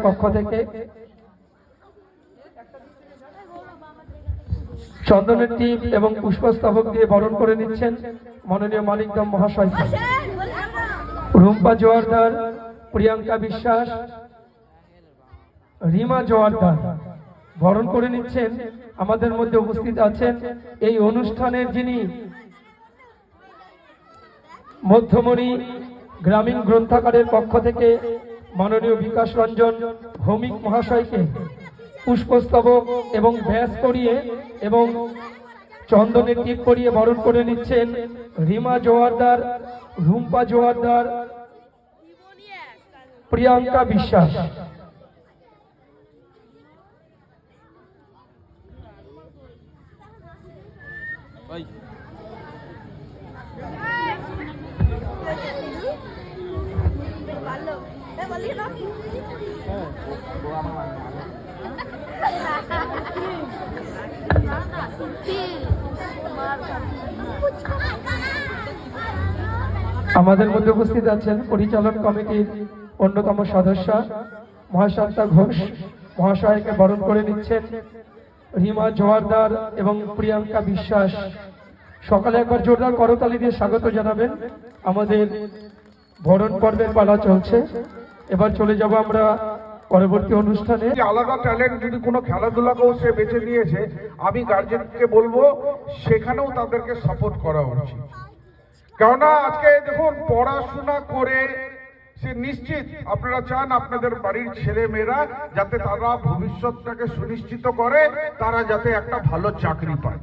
পক্ষ থেকে চন্দনের টিপ এবং পুষ্পস্তবক দিয়ে বরণ করে নিচ্ছেন মাননীয় মানিকদম মহাশয়। রুম্পা জোয়ারদার, প্রিয়াঙ্কা বিশ্বাস, রিমা জোয়ারদার বরণ করে নিচ্ছেন। আমাদের মধ্যে উপস্থিত আছেন এই অনুষ্ঠানের যিনি মধ্যমণি গ্রামীণ গ্রন্থাগারের পক্ষ থেকে মাননীয় বিকাশ রঞ্জন ভৌমিক মহাশয়কে পুষ্পস্তবক এবং ব্যাস করিয়ে এবং চন্দনের টিপ পরিয়ে বরণ করে নিচ্ছেন রিমা জোয়ারদার, রুম্পা জোয়ারদার, প্রিয়াঙ্কা বিশ্বাস। আমাদের মধ্যে উপস্থিত আছেন পরিচালন কমিটির অন্যতম সদস্য মহাশান্তা ঘোষ মহাশয়কে বরণ করে নিচ্ছেন রিমা জোয়ারদার এবং প্রিয়াঙ্কা বিশ্বাস। সকালে একবার জোরদার করতালি দিয়ে স্বাগত জানাবেন। আমাদের বরণ পর্বের পালা চলছে, এবার চলে যাব আমরা পরবর্তী অনুষ্ঠানে। আলাদা ট্যালেন্ট যদি কোনো খেলাধুলাকেও সে বেছে নিয়েছে, আমি গার্জেনকে বলবো সেখানেও তাদেরকে সাপোর্ট করা উচিত। কেননা আজকে দেখুন পড়াশোনা করে সে নিশ্চিত আপনারা চান আপনাদের বাড়ির ছেলে মেয়েরা যাতে তারা ভবিষ্যৎটাকে সুনিশ্চিত করে, তারা যাতে একটা ভালো চাকরি পায়।